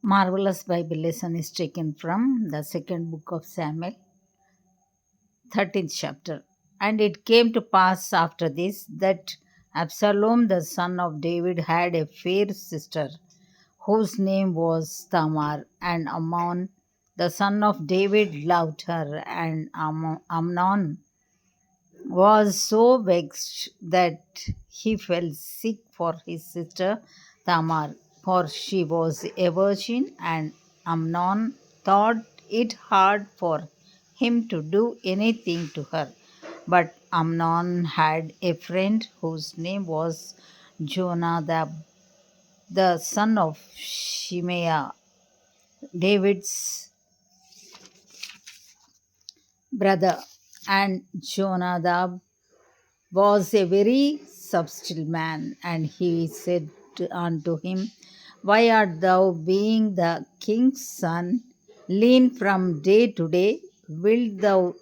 Marvelous Bible lesson is taken from the second book of Samuel, 13th chapter. And it came to pass after this that Absalom the son of David had a fair sister, whose name was Tamar, and Ammon the son of David loved her, and Amnon was so vexed that he fell sick for his sister Tamar, for she was a virgin, and Amnon thought it hard for him to do anything to her. But Amnon had a friend whose name was Jonadab, the son of Shimeah, David's brother, and Jonadab was a very subtle man, and he said unto him, why art thou, being the king's son, lean from day to day? Wilt thou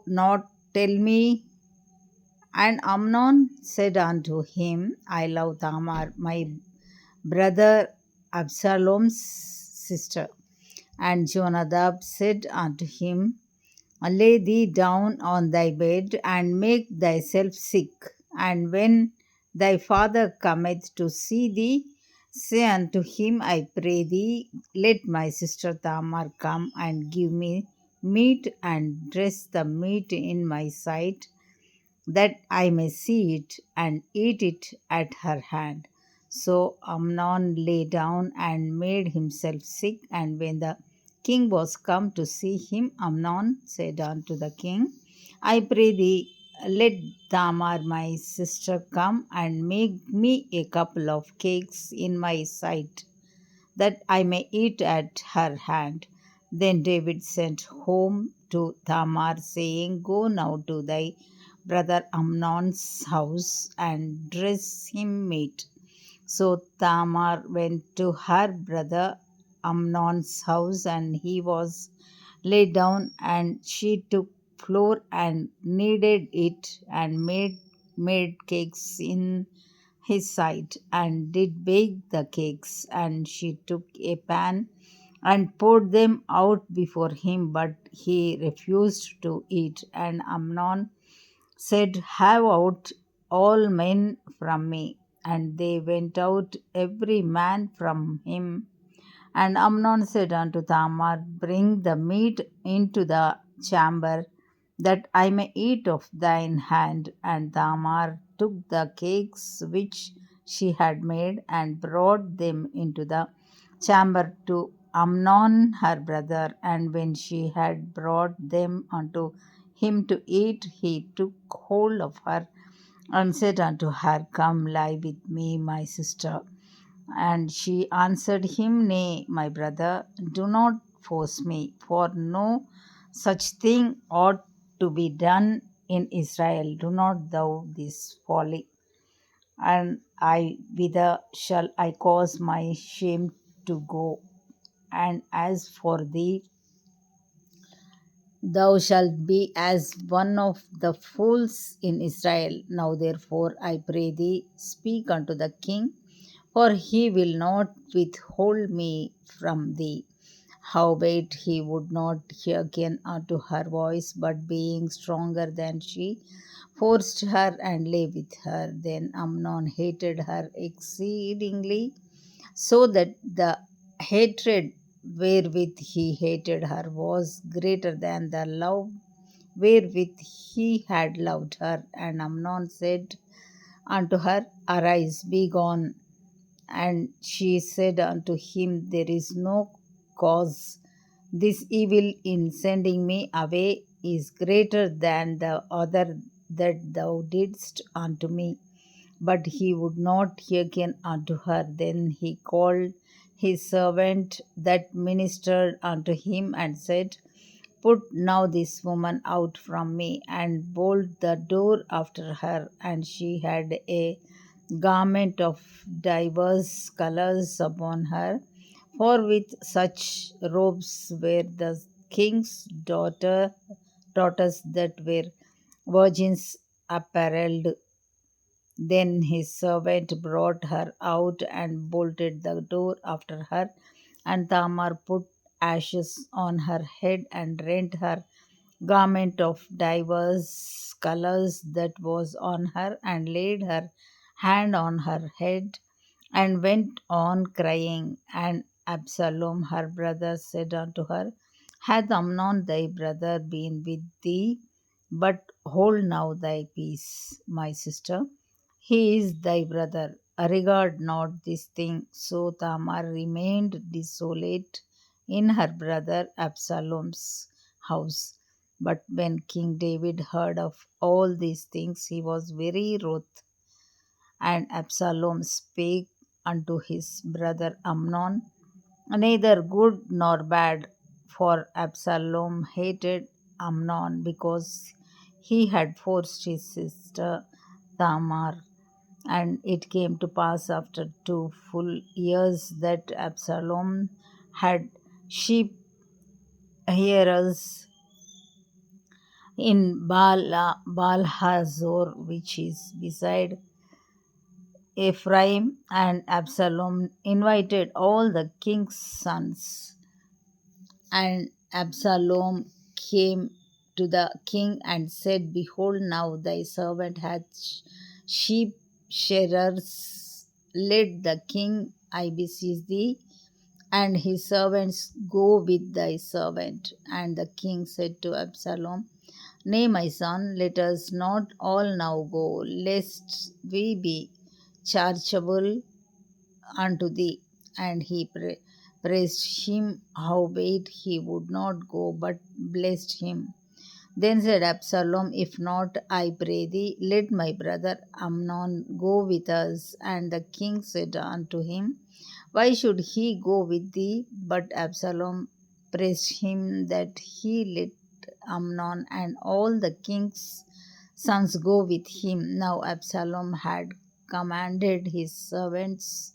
not tell me? And Amnon said unto him, I love Tamar, my brother Absalom's sister. And Jonadab said unto him, lay thee down on thy bed, and make thyself sick. And when thy father cometh to see thee, say unto him, I pray thee, let my sister Tamar come and give me meat, and dress the meat in my sight, that I may see it and eat it at her hand. So Amnon lay down and made himself sick. And when the king was come to see him, Amnon said unto the king, I pray thee, let Tamar my sister come and make me a couple of cakes in my sight, that I may eat at her hand. Then David sent home to Tamar, saying, go now to thy brother Amnon's house and dress him meat. So Tamar went to her brother Amnon's house, and he was laid down, and she took flour and kneaded it, and made cakes in his sight, and did bake the cakes. And she took a pan and poured them out before him, but he refused to eat. And Amnon said, have out all men from me. And they went out every man from him. And Amnon said unto Tamar, bring the meat into the chamber, that I may eat of thine hand. And Tamar took the cakes which she had made, and brought them into the chamber to Amnon her brother. And when she had brought them unto him to eat, he took hold of her, and said unto her, come lie with me, my sister. And she answered him, nay, my brother, do not force me, for no such thing ought to be done in Israel. Do not thou this folly. And whither shall I cause my shame to go? And as for thee, thou shalt be as one of the fools in Israel. Now therefore, I pray thee, speak unto the king, for he will not withhold me from thee. Howbeit he would not hearken unto her voice, but being stronger than she, forced her and lay with her. Then Amnon hated her exceedingly, so that the hatred wherewith he hated her was greater than the love wherewith he had loved her. And Amnon said unto her, arise, be gone. And she said unto him, there is no cause. This evil in sending me away is greater than the other that thou didst unto me. But he would not hearken unto her. Then he called his servant that ministered unto him, and said, put now this woman out from me, and bolt the door after her. And she had a garment of divers colors upon her, for with such robes were the king's daughters that were virgins apparelled. Then his servant brought her out and bolted the door after her. And Tamar put ashes on her head and rent her garment of divers colors that was on her, and laid her hand on her head, and went on crying. And Absalom her brother said unto her, Hath Amnon thy brother been with thee? But hold now thy peace, my sister. He is thy brother. Regard not this thing. So Tamar remained desolate in her brother Absalom's house. But when King David heard of all these things, he was very wroth. And Absalom spake unto his brother Amnon, neither good nor bad, for Absalom hated Amnon because he had forced his sister Tamar. And it came to pass after 2 full years that Absalom had sheep hearers in Baal-hazor, which is beside Ephraim. And Absalom invited all the king's sons. And Absalom came to the king and said, Behold, now thy servant hath sheep shearers. Let the king, I beseech thee, and his servants go with thy servant. And the king said to Absalom, Nay, my son, let us not all now go, lest we be chargeable unto thee. And he praised him, howbeit he would not go, but blessed him. Then said Absalom, If not, I pray thee, let my brother Amnon go with us. And the king said unto him, Why should he go with thee? But Absalom pressed him that he let Amnon and all the king's sons go with him. Now Absalom had commanded his servants,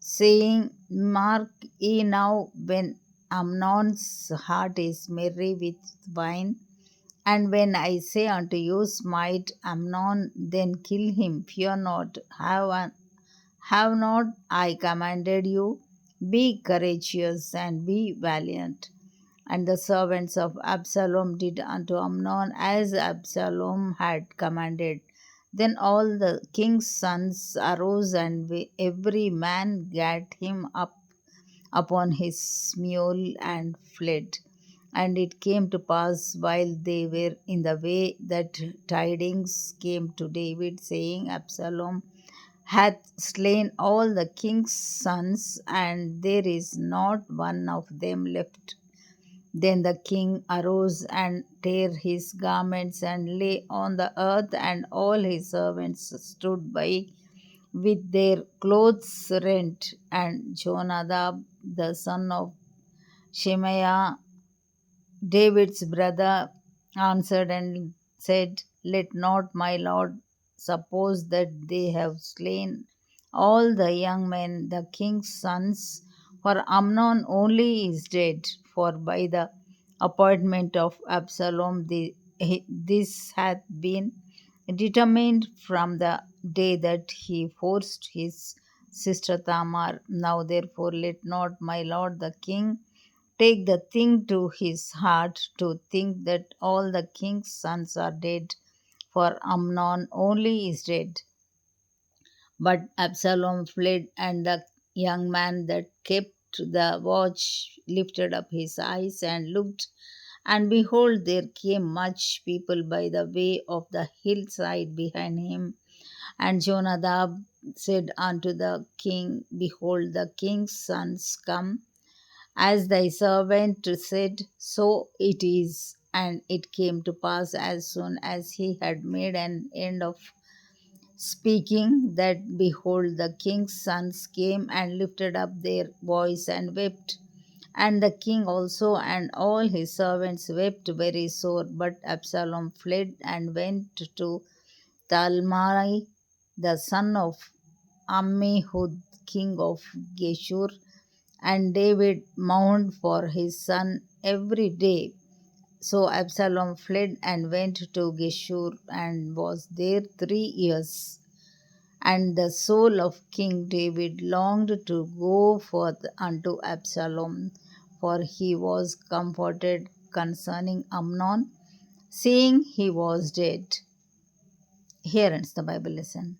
saying, Mark ye now, when Amnon's heart is merry with wine, and when I say unto you, Smite Amnon, then kill him, fear not, have not I commanded you? Be courageous and be valiant. And the servants of Absalom did unto Amnon as Absalom had commanded. Then all the king's sons arose, and every man gat him up upon his mule and fled. And it came to pass while they were in the way that tidings came to David, saying, Absalom hath slain all the king's sons, and there is not one of them left. Then the king arose and tare his garments and lay on the earth, and all his servants stood by with their clothes rent. And Jonadab, the son of Shemaiah, David's brother, answered and said, Let not my lord suppose that they have slain all the young men, the king's sons, for Amnon only is dead. For by the appointment of Absalom, this hath been determined from the day that he forced his sister Tamar. Now therefore let not my lord the king take the thing to his heart to think that all the king's sons are dead, for Amnon only is dead. But Absalom fled, and the young man that kept the watch lifted up his eyes and looked, and behold, there came much people by the way of the hillside behind him. And Jonadab said unto the king, Behold, the king's sons come, as thy servant said, so it is. And it came to pass as soon as he had made an end of speaking, that behold, the king's sons came and lifted up their voice and wept. And the king also and all his servants wept very sore. But Absalom fled and went to Talmai, the son of Ammihud, king of Geshur. And David mourned for his son every day. So Absalom fled and went to Geshur and was there 3 years. And the soul of King David longed to go forth unto Absalom, for he was comforted concerning Amnon, seeing he was dead. Here ends the Bible lesson.